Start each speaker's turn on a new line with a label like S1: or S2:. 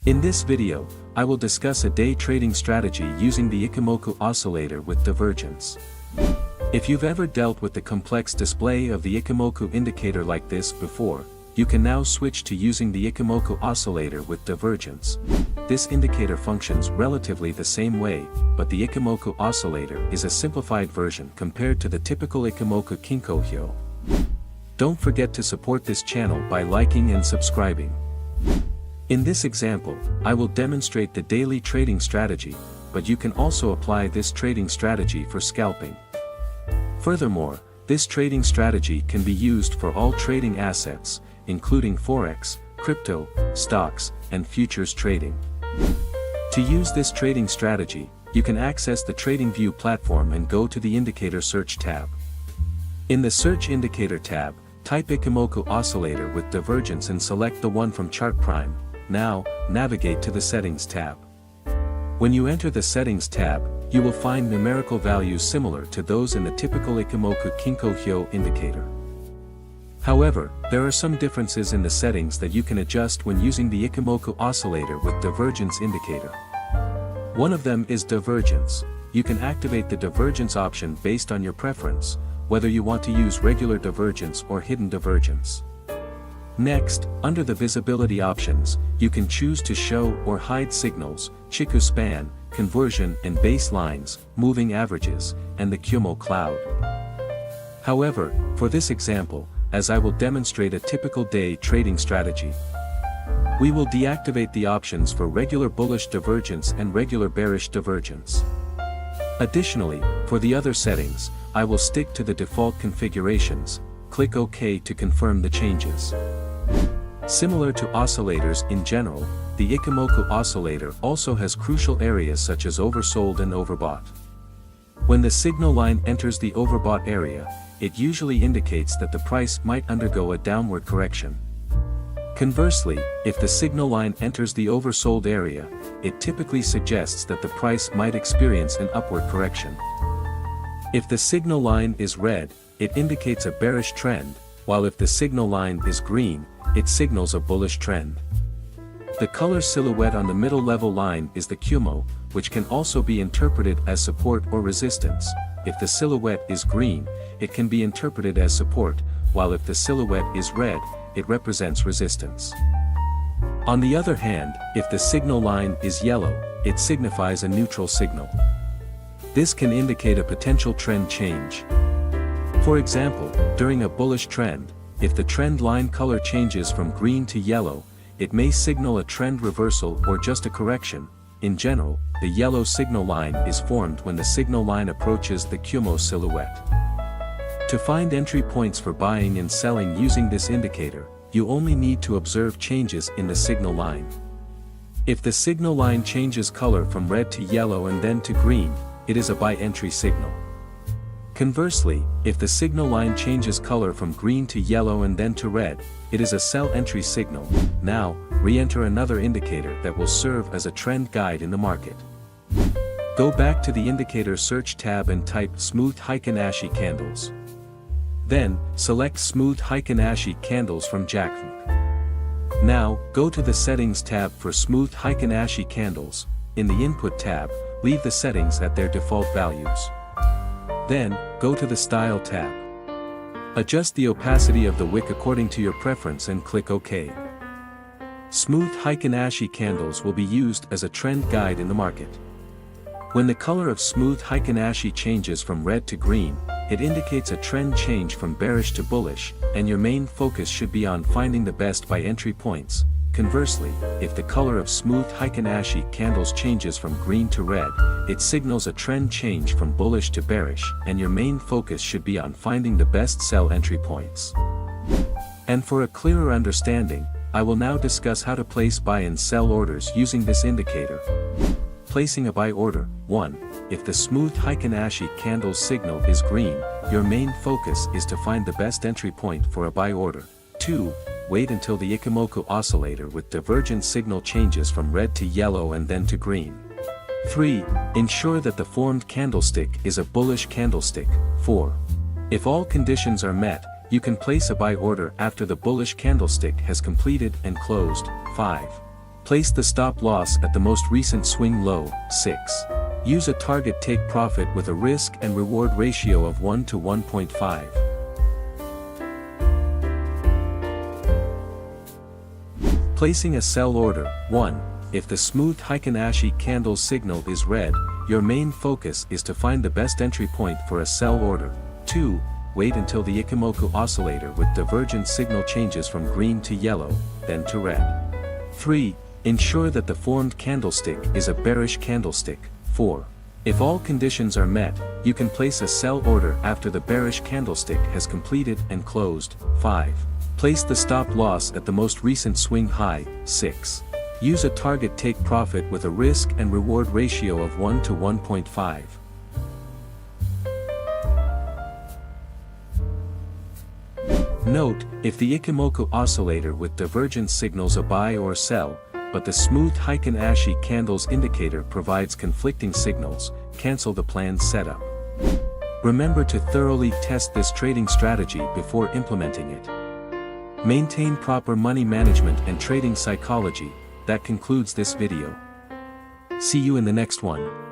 S1: In this video, I will discuss a day trading strategy using the Ichimoku oscillator with divergence. If you've ever dealt with the complex display of the Ichimoku indicator like this before, you can now switch to using the Ichimoku oscillator with divergence. This indicator functions relatively the same way, but the Ichimoku oscillator is a simplified version compared to the typical Ichimoku Kinko-hyo. Don't forget to support this channel by liking and subscribing. In this example, I will demonstrate the daily trading strategy, but you can also apply this trading strategy for scalping. Furthermore, this trading strategy can be used for all trading assets, including forex, crypto, stocks, and futures trading. To use this trading strategy, you can access the TradingView platform and go to the Indicator Search tab. In the Search Indicator tab, type Ichimoku oscillator with divergence and select the one from Chart Prime. Now, navigate to the Settings tab. When you enter the Settings tab, you will find numerical values similar to those in the typical Ichimoku Kinko-hyo indicator. However, there are some differences in the settings that you can adjust when using the Ichimoku oscillator with divergence indicator. One of them is divergence. You can activate the divergence option based on your preference, whether you want to use regular divergence or hidden divergence. Next, under the visibility options, you can choose to show or hide signals, Chiku span, conversion and baselines, moving averages, and the Kumo cloud. However, for this example, as I will demonstrate a typical day trading strategy, we will deactivate the options for regular bullish divergence and regular bearish divergence. Additionally, for the other settings, I will stick to the default configurations. Click OK to confirm the changes. Similar to oscillators in general, the Ichimoku oscillator also has crucial areas such as oversold and overbought. When the signal line enters the overbought area, it usually indicates that the price might undergo a downward correction. Conversely, if the signal line enters the oversold area, it typically suggests that the price might experience an upward correction. If the signal line is red, it indicates a bearish trend, while if the signal line is green, it signals a bullish trend. The color silhouette on the middle level line is the Kumo, which can also be interpreted as support or resistance. If the silhouette is green, it can be interpreted as support, while if the silhouette is red, it represents resistance. On the other hand, if the signal line is yellow, it signifies a neutral signal. This can indicate a potential trend change. For example, during a bullish trend, if the trend line color changes from green to yellow, it may signal a trend reversal or just a correction. In general, the yellow signal line is formed when the signal line approaches the Kumo silhouette. To find entry points for buying and selling using this indicator, you only need to observe changes in the signal line. If the signal line changes color from red to yellow and then to green, it is a buy entry signal. Conversely, if the signal line changes color from green to yellow and then to red, it is a sell entry signal. Now, re-enter another indicator that will serve as a trend guide in the market. Go back to the Indicator Search tab and type Smooth Heiken Ashi candles. Then, select Smooth Heiken Ashi candles from Jackfruit. Now, go to the Settings tab for Smooth Heiken Ashi candles. In the Input tab, leave the settings at their default values. Then, go to the Style tab. Adjust the opacity of the wick according to your preference and click OK. Smooth Heiken Ashi candles will be used as a trend guide in the market. When the color of Smooth Heiken Ashi changes from red to green, it indicates a trend change from bearish to bullish, and your main focus should be on finding the best buy entry points. Conversely, if the color of Smooth Heiken Ashi candles changes from green to red, it signals a trend change from bullish to bearish, and your main focus should be on finding the best sell entry points. And for a clearer understanding, I will now discuss how to place buy and sell orders using this indicator. Placing a buy order. 1. If the Smooth Heiken Ashi candle's signal is green, your main focus is to find the best entry point for a buy order. 2. Wait until the Ichimoku oscillator with divergence signal changes from red to yellow and then to green. 3. Ensure that the formed candlestick is a bullish candlestick. 4. If all conditions are met, you can place a buy order after the bullish candlestick has completed and closed. 5. Place the stop loss at the most recent swing low, 6. Use a target take profit with a risk and reward ratio of 1 to 1.5. Placing a sell order. 1. If the smooth Heiken Ashi candle signal is red, your main focus is to find the best entry point for a sell order. 2. Wait until the Ichimoku oscillator with divergence signal changes from green to yellow, then to red. 3. Ensure that the formed candlestick is a bearish candlestick. 4. If all conditions are met, you can place a sell order after the bearish candlestick has completed and closed. 5. Place the stop loss at the most recent swing high. 6. Use a target take profit with a risk and reward ratio of 1 to 1.5. Note, if the Ichimoku oscillator with divergence signals a buy or sell, but the smooth Heiken Ashi candles indicator provides conflicting signals, cancel the planned setup. Remember to thoroughly test this trading strategy before implementing it. Maintain proper money management and trading psychology. That concludes this video. See you in the next one.